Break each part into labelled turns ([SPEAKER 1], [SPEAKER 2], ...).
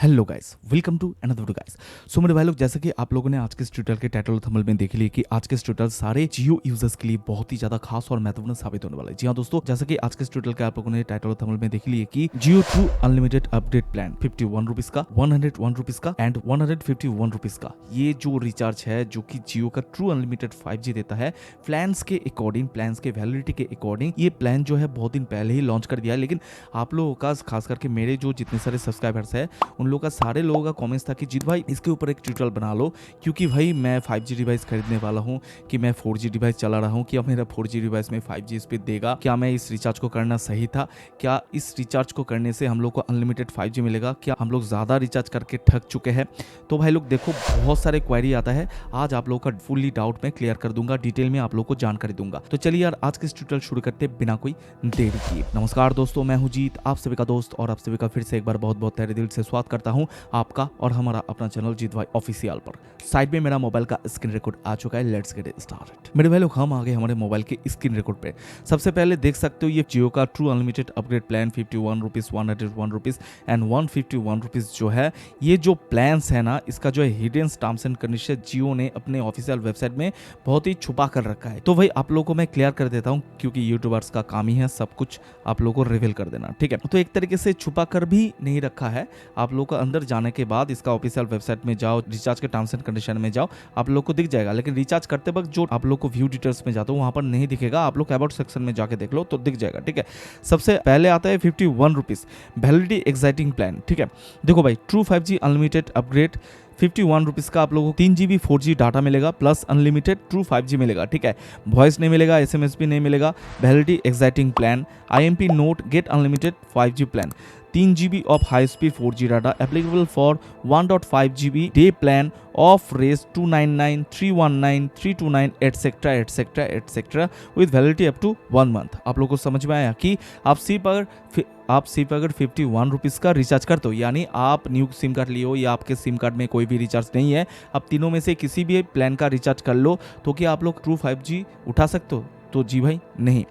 [SPEAKER 1] Hello guys, welcome to another video guys. So मेरे भाई लोग, जैसे कि आप लोगों ने आज के इस ट्यूटोरियल के टाइटल और थंबनेल में देख लिया कि आज के इस ट्यूटोरियल सारे जियो यूजर्स के लिए बहुत ही ज्यादा खास और महत्वपूर्ण साबित होने वाला है। जी हाँ दोस्तों, जैसे कि आज के इस ट्यूटोरियल के आप लोगों ने टाइटल और थंबनेल में देख लिया कि Jio true unlimited update plan 51 rupees का, 101 रुपीज का एंड 151 रुपीज का, ये जो रिचार्ज है जो कि जियो का ट्रू अनलिमिटेड 5G देता है प्लान्स के अकॉर्डिंग, प्लान्स के वैलिडिटी के अकॉर्डिंग, ये प्लान जो है बहुत दिन पहले ही लॉन्च कर दिया है। लेकिन आप लोगों का, खास करके मेरे जो जितने सारे सब्सक्राइबर्स है उन लोगों का, सारे लोगों का कमेंट्स था कि जीत भाई इसके ऊपर एक ट्यूटोरियल बना लो, क्योंकि भाई मैं 5G डिवाइस खरीदने वाला हूं, कि मैं 4G डिवाइस चला रहा हूं, क्या मेरा 4G डिवाइस में 5G स्पीड देगा, क्या मैं इस रिचार्ज को करना सही था, क्या इस रिचार्ज को करने से हम लोग को अनलिमिटेड 5G मिलेगा, क्या हम लोग ज्यादा रिचार्ज करके ठग चुके हैं। तो भाई लोग देखो, बहुत सारे क्वेरी आता है, आज आप लोगों का फुल्ली डाउट मैं क्लियर कर दूंगा, डिटेल में आप लोग को जानकारी दूंगा। तो चलिए यार, आज के इस ट्यूटोरियल शुरू करते बिना कोई देरी किए। नमस्कार दोस्तों, मैं हूं जीत, आप सभी का दोस्त, और आप सभी का फिर से एक बार बहुत बहुत तहे दिल से स्वागत करता हूं आपका और हमारा अपना चैनल जीत भाई ऑफिशियल पर। साइड में मेरा मोबाइल का स्क्रीन रिकॉर्ड आ चुका है, लेट्स गेट स्टार्टेड। मेरे भाई लोग, हम आ गए हमारे मोबाइल के स्क्रीन रिकॉर्ड पे। सबसे पहले देख सकते हो ये जियो का true unlimited upgrade plan 51 rupees, 101 rupees and 151 rupees जो है, ये जो प्लान्स है ना, इसका जो है हिडन टर्म्स एंड कंडीशन जियो ने अपने ऑफिशियल वेबसाइट में बहुत ही छुपा कर रखा है। तो भाई आप लोगों को मैं क्लियर कर देता हूँ, क्योंकि यूट्यूबर्स का काम ही है सब कुछ आप लोगों को रिवील कर देना, ठीक है। तो एक तरीके से छुपा कर भी नहीं रखा है, आप लोगों को अंदर जाने के बाद इसका ऑफिशियल वेबसाइट में जाओ, रिचार्ज के टर्म्स एंड कंडीशन में जाओ, आप लोग को दिख जाएगा। लेकिन रिचार्ज करते वक्त जो आप लोग को व्यू डिटेल्स में जाते हो वहां पर नहीं दिखेगा, आप लोग अबाउट सेक्शन में जाके देख लो तो दिख जाएगा, ठीक है। सबसे पहले आता है 51 रुपीज वैलिडिटी एक्साइटिंग प्लान, ठीक है। देखो भाई, true 5G unlimited upgrade 51 rupees का आप लोगों को 3GB 4G डाटा मिलेगा, प्लस अनलिमिटेड ट्रू 5G मिलेगा, ठीक है। वॉइस नहीं मिलेगा, SMS भी नहीं मिलेगा। Validity exciting plan IMP note get unlimited 5G plan, 3GB of high speed 4G data applicable for 1.5GB day plan of race 299, 319, 329 etc etc etc with validity up to 1 month। आप लोगों को समझ में आया कि आप सिर्फ अगर 51 रुपीज़ का रिचार्ज करते हो, यानी आप न्यू सिम कार्ड लिए हो या आपके सिम कार्ड में कोई भी रिचार्ज नहीं है, आप तीनों में से किसी भी प्लान का रिचार्ज कर लो, तो क्या आप लोग ट्रू 5G उठा सकते हो? तो जी भाई नहीं,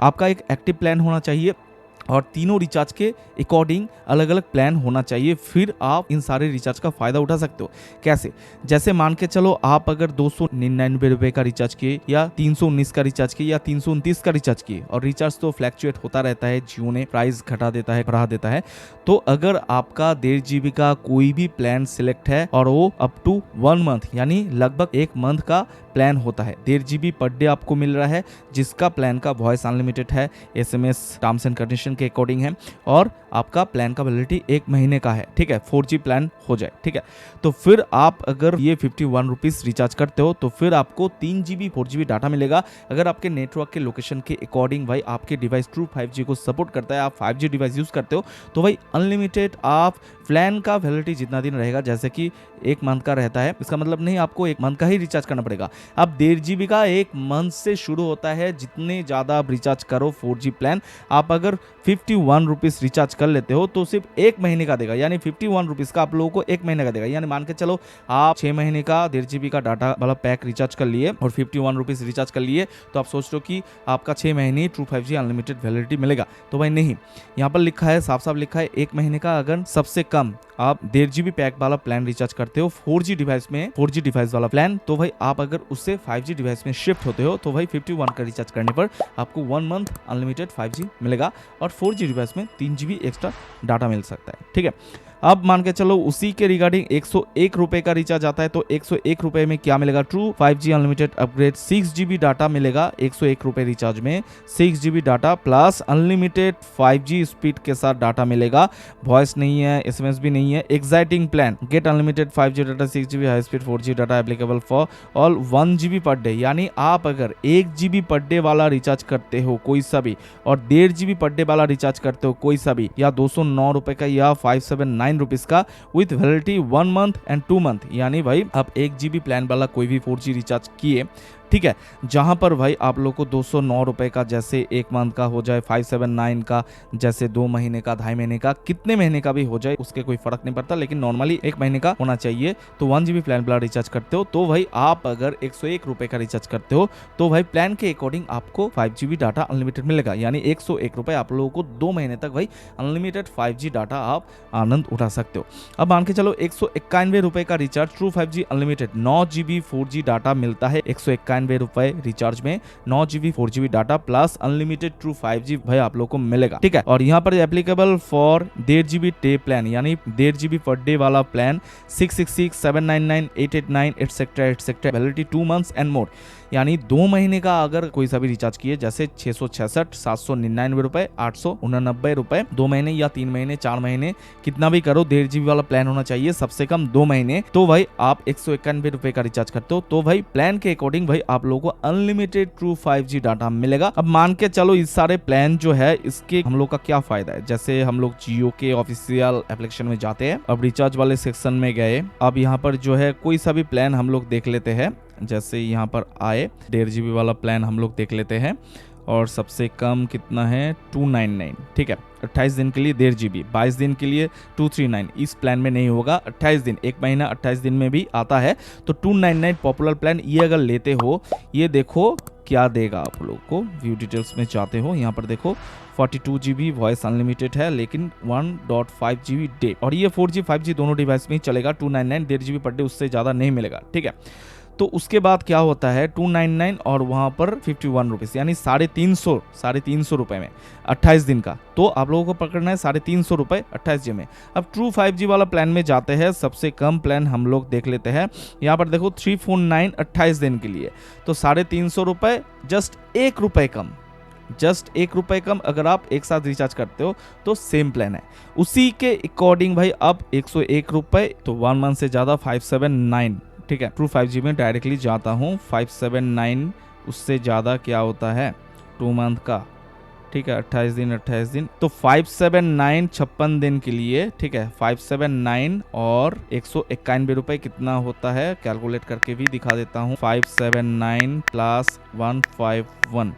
[SPEAKER 1] आपका एक एक्टिव प्लान होना चाहिए और तीनों रिचार्ज के अकॉर्डिंग अलग अलग प्लान होना चाहिए, फिर आप इन सारे रिचार्ज का फायदा उठा सकते हो। कैसे? जैसे मान के चलो, आप अगर 299 रुपए का रिचार्ज किए, या 319 का रिचार्ज किए, या 329 का रिचार्ज किए, और रिचार्ज तो फ्लैक्चुएट होता रहता है, जियो ने प्राइस घटा देता है, बढ़ा देता है। तो अगर आपका 1.5 GB का कोई भी प्लान सिलेक्ट है और वो अप टू 1 मंथ, यानी लगभग 1 मंथ का प्लान होता है, 1.5 GB पर डे आपको मिल रहा है, जिसका प्लान का वॉइस अनलिमिटेड है, SMS टर्म्स एंड कंडीशन के अकॉर्डिंग है, और आपका प्लान का वैलिडिटी 1 महीने का है, ठीक है। 4G प्लान हो जाए, ठीक है। तो फिर आप अगर ये 51 रुपीज रिचार्ज करते हो, तो फिर आपको 3GB 4GB डाटा मिलेगा। अगर आपके नेटवर्क के लोकेशन के अकॉर्डिंग भाई आपके डिवाइस ट्रू 5G को सपोर्ट करता है, आप 5G डिवाइस यूज करते हो, तो भाई अनलिमिटेड आप प्लान का वैलिडिटी जितना दिन रहेगा, जैसे कि 1 मंथ का रहता है, इसका मतलब नहीं आपको 1 मंथ का ही रिचार्ज करना पड़ेगा। अब 1.5 GB का 1 मंथ से शुरू होता है, जितने ज़्यादा आप रिचार्ज करो 4G प्लान, आप अगर 51 रुपीज़ रिचार्ज कर लेते हो तो सिर्फ 1 महीने का देगा, यानी 51 रुपीज़ का आप लोगों को 1 महीने का देगा। यानी मान के चलो, आप 6 महीने का 1.5 GB का डाटा वाला पैक रिचार्ज कर लिए और 51 रुपीज़ रिचार्ज कर लिए, तो आप सोच लो कि आपका 6 महीने ट्रू 5G अनलिमिटेड वैलिडिटी मिलेगा। तो भाई नहीं, यहाँ पर लिखा है, साफ साफ लिखा है 1 महीने का। अगर सबसे कम आप 1.5 GB पैक वाला प्लान रिचार्ज करते हो 4G डिवाइस में, 4G डिवाइस वाला प्लान, तो भाई आप अगर उससे 5G डिवाइस में शिफ्ट होते हो, तो भाई 51 का रिचार्ज करने पर आपको 1 मंथ अनलिमिटेड 5G मिलेगा, और 4G डिवाइस में 3 GB एक्स्ट्रा डाटा मिल सकता है, ठीक है। अब मान के चलो, उसी के रिगार्डिंग 101 रुपए का रिचार्ज आता है, तो 101 रुपए में क्या मिलेगा? True 5G unlimited upgrade 6 GB data मिलेगा 101 रुपए रिचार्ज में, 6 GB data plus unlimited 5G speed के साथ डाटा मिलेगा, वॉइस नहीं है, SMS भी नहीं है। Exciting plan get unlimited 5G data 6 GB high speed 4G data applicable for all 1 GB per day, यानी आप अगर 1 GB पर डे वाला रिचार्ज करते हो कोई सा भी, और 1.5 GB पर डे वाला रिचार्ज करते हो कोई सा भी, या 209 रुपए का या 579 रुपीज का, with validity 1 month and 2 month, यानी भाई आप 1 GB प्लान वाला कोई भी 4G रिचार्ज किए ठीक है, जहां पर भाई आप लोग को 209 रुपए का जैसे एक मंथ का हो जाए, 579 का जैसे 2 महीने का, 2.5 महीने का, कितने महीने का भी हो जाए उसके कोई फर्क नहीं पड़ता, लेकिन नॉर्मली 1 महीने का होना चाहिए। तो 1 GB प्लान वाला रिचार्ज करते हो तो भाई आप अगर 101 रुपए का रिचार्ज करते हो तो भाई प्लान के अकॉर्डिंग आपको 5 GB डाटा अनलिमिटेड मिलेगा, यानी 101 रुपए आप लोगों को 2 महीने तक भाई अनलिमिटेड 5G डाटा आप आनंद उठा सकते हो। अब मान के चलो 191 रुपए का recharge true 5G unlimited 9 GB 4G data मिलता है। 191 रुपए रिचार्ज में 9 GB 4GB data plus unlimited true 5G भाई आप लोग को मिलेगा, ठीक है। और यहाँ पर applicable for 1.5 GB day plan, यानी 1.5 GB पर डे वाला plan 666, 799, 889 etcetera etcetera, validity 2 months and more, यानी 2 महीने का अगर कोई सा भी रिचार्ज किए जैसे 666, 799 रुपए, 889 रुपए, 2 महीने या 3 महीने 4 महीने कितना भी करो, 1.5 GB वाला प्लान होना चाहिए सबसे कम 2 महीने। तो भाई आप 191 रुपए का रिचार्ज करते हो तो भाई प्लान के अकॉर्डिंग भाई आप लोगों को अनलिमिटेड ट्रू 5G डाटा मिलेगा। अब मान के चलो इस सारे प्लान जो है इसके हम लोग का क्या फायदा है, जैसे हम लोग जियो के ऑफिशियल एप्लीकेशन में जाते हैं, अब रिचार्ज वाले सेक्शन में गए, अब यहाँ पर जो है कोई सा भी प्लान हम लोग देख लेते हैं, जैसे यहाँ पर आए 1.5 GB वाला प्लान हम लोग देख लेते हैं और सबसे कम कितना है 299, ठीक है। 28 दिन के लिए 1.5 GB, 22 दिन के लिए 239, इस प्लान में नहीं होगा। 28 दिन, एक महीना 28 दिन में भी आता है, तो 299 पॉपुलर प्लान ये अगर लेते हो, ये देखो क्या देगा आप लोग को। व्यू डिटेल्स में जाते हो, यहाँ पर देखो 42 GB वॉइस अनलिमिटेड है लेकिन 1.5 GB डे, और ये 4G 5G दोनों डिवाइस में ही चलेगा। 299 1.5 GB पर डे, उससे ज़्यादा नहीं मिलेगा, ठीक है। तो उसके बाद क्या होता है 299 और वहां पर 51 रुपीज, यानी 350 रुपए में 28 दिन का, तो आप लोगों को पकड़ना है 350 रुपए 28 दिन में। अब ट्रू 5G वाला प्लान में जाते हैं, सबसे कम प्लान हम लोग देख लेते हैं, यहाँ पर देखो 349 28 दिन के लिए, तो 350 रुपए, जस्ट 1 रुपए कम, जस्ट 1 रुपए कम अगर आप एक साथ रिचार्ज करते हो तो सेम प्लान है। उसी के अकॉर्डिंग भाई अब 101 रुपए, तो 1 मंथ से ज्यादा 579, ठीक है। ट्रू 5G में डायरेक्टली जाता हूँ 579, उससे ज़्यादा क्या होता है 2 मंथ का, ठीक है, 28 दिन, तो 579 56 दिन के लिए, ठीक है। 579 और 191 रुपए कितना होता है, कैलकुलेट करके भी दिखा देता हूँ। 579 प्लस 151,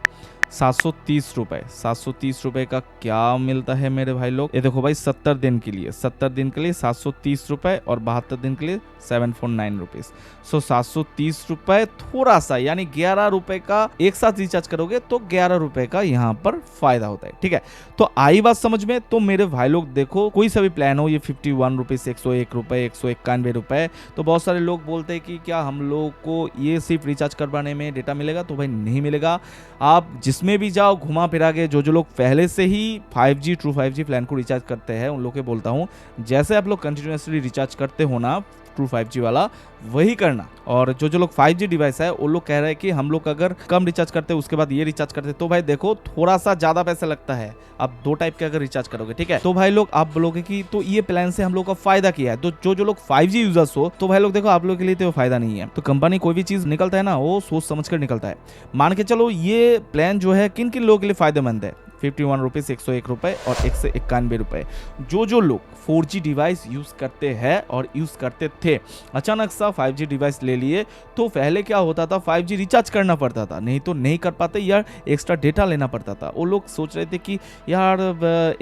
[SPEAKER 1] 730 रुपए। 730 रुपए का क्या मिलता है मेरे भाई लोग, ये देखो भाई 70 दिन के लिए, 730 रुपए और 72 दिन के लिए 749 रुपीज। सो 730 रुपए थोड़ा सा, यानी 11 रुपए का एक साथ रिचार्ज करोगे तो 11 रुपए का यहाँ पर फायदा होता है, ठीक है। तो आई बात समझ में। तो मेरे भाई लोग देखो, कोई सा भी प्लान हो, ये 51 रुपीज, 101 रुपए, 191 रुपए, तो बहुत सारे लोग बोलते हैं कि क्या हम लोग को ये सिर्फ रिचार्ज करवाने में डेटा मिलेगा, तो भाई नहीं मिलेगा। आप जिसमें भी जाओ घुमा फिरा के, जो लोग पहले से ही 5G ट्रू 5G प्लान को रिचार्ज करते हैं उन लोग के बोलता हूँ, जैसे आप लोग कंटिन्यूसली रिचार्ज करते हो ना ट्रू 5G वाला, वही करना। और जो लोग 5G डिवाइस है वो लोग कह रहे हैं कि हम लोग अगर कम रिचार्ज करते हैं उसके बाद ये रिचार्ज करते, तो भाई देखो थोड़ा सा ज्यादा पैसा लगता है। आप 2 टाइप के अगर रिचार्ज करोगे, ठीक है, तो भाई लोग आप बोलोगे कि तो ये प्लान से हम लोग का फायदा क्या है। तो जो लोग 5G यूजर्स हो, तो भाई लोग देखो आप लोग के लिए तो फायदा नहीं है। तो कंपनी कोई भी चीज निकलता है ना, वो सोच समझ कर निकलता है। मान के चलो ये प्लान जो है किन किन लोगों के लिए फायदेमंद है, 51 रुपीज, 101 रुपए और 191 रुपए। जो लोग 4G डिवाइस यूज करते हैं और यूज करते थे, अचानक सा 5G डिवाइस ले लिए, तो पहले क्या होता था 5G रिचार्ज करना पड़ता था, नहीं तो नहीं कर पाते, यार एक्स्ट्रा डेटा लेना पड़ता था। वो लोग सोच रहे थे कि यार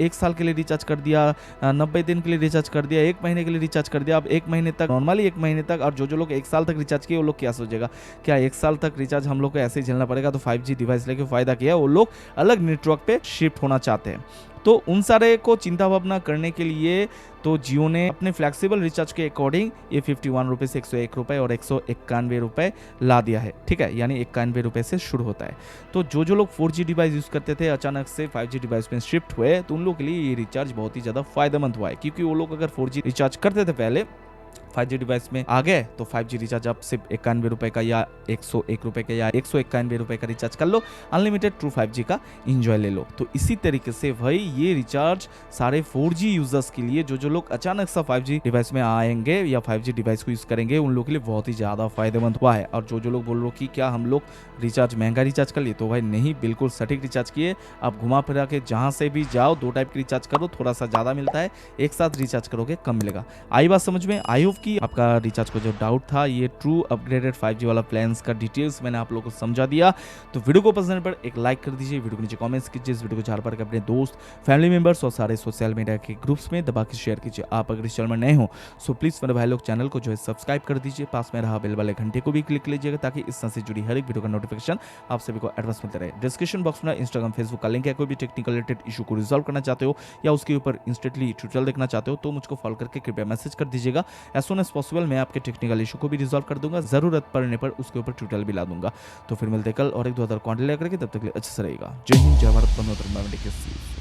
[SPEAKER 1] 1 साल के लिए रिचार्ज कर दिया, 90 दिन के लिए रिचार्ज कर दिया, 1 महीने के लिए रिचार्ज कर दिया, अब 1 महीने तक, नॉर्मली 1 महीने तक। और जो लोग 1 साल तक रिचार्ज किए वो लोग क्या सोचेगा, क्या 1 साल तक रिचार्ज हम लोग को ऐसे ही झेलना पड़ेगा। तो 5G डिवाइस लेके फायदा किया, वो लोग अलग नेटवर्क पे शिफ्ट होना चाहते हैं। तो उन सारे को चिंता भावना करने के लिए तो जियो ने अपने फ्लेक्सिबल रिचार्ज के अकॉर्डिंग ये 51 रुपीज, 101 रुपए और 191 रुपए ला दिया है, ठीक है, यानी 91 रुपए से शुरू होता है। तो जो लोग 4G डिवाइस यूज करते थे अचानक से 5G डिवाइस में शिफ्ट हुए, तो उन लोगों के लिए ये रिचार्ज बहुत ही ज्यादा फायदेमंद हुआ है, क्योंकि वो लोग अगर 4G रिचार्ज करते थे पहले, 5G डिवाइस में आ गए, तो 5G रिचार्ज आप सिर्फ 91 रुपए का या 101 रुपए का या 191 रुपए का रिचार्ज कर लो, अनलिमिटेड ट्रू 5G का एंजॉय ले लो। तो इसी तरीके से भाई ये रिचार्ज सारे 4G यूजर्स के लिए, जो लोग अचानक सा 5G डिवाइस में आएंगे या 5G डिवाइस को यूज करेंगे, उन लोगों के लिए बहुत ही ज्यादा फायदेमंद हुआ है। और जो लोग बोल रहे हो कि क्या हम लोग रिचार्ज महंगा रिचार्ज कर लिए, तो भाई नहीं, बिल्कुल सटीक रिचार्ज किए। आप घुमा फिरा के जहां से भी जाओ 2 टाइप की रिचार्ज करो, थोड़ा सा ज्यादा मिलता है, एक साथ रिचार्ज करोगे कम मिलेगा। आई बात समझ में। आई होप की आपका रिचार्ज का जो डाउट था, ये ट्रू अपग्रेडेड 5G वाला प्लान्स का डिटेल्स मैंने आप लोगों को समझा दिया। तो वीडियो को पसंद पर एक लाइक कर दीजिए, वीडियो को नीचे कमेंट्स कीजिए, इस वीडियो को चार बार के अपने दोस्त, फैमिली मेंबर्स और सारे सोशल मीडिया के ग्रुप्स में दबा के शेयर कीजिए। आप अगर इस चैनल में नए हो सो प्लीज मेरे भाई लोग चैनल को जो है सब्सक्राइब कर दीजिए, पास में रहा बेल वाले घंटे को भी क्लिक लीजिएगा ताकि इस तरह से जुड़ी हर एक वीडियो का नोटिफिकेशन आप सभी को एडवांस मिलता रहे। डिस्क्रिप्शन बॉक्स में इंस्टाग्राम फेसबुक का लिंक है, कोई भी टेक्निकल रिलेटेड इशू को रिजॉल्व करना चाहते हो या उसके ऊपर इंस्टेंटली ट्यूटोरियल देखना चाहते हो तो मुझको फॉलो करके कृपया मैसेज कर दीजिएगा। एज सुन एज पॉसिबल मैं आपके टेक्निकल इशू को भी रिजॉल्व कर दूंगा, जरूरत पड़ने पर उसके ऊपर ट्यूटोरियल भी ला दूंगा। तो फिर मिलते कल और एक 2 कॉन्टेंट लेकर के, तब तक के लिए अच्छे से रहेगा। जय हिंद, जय भारत, बंदे मातरम।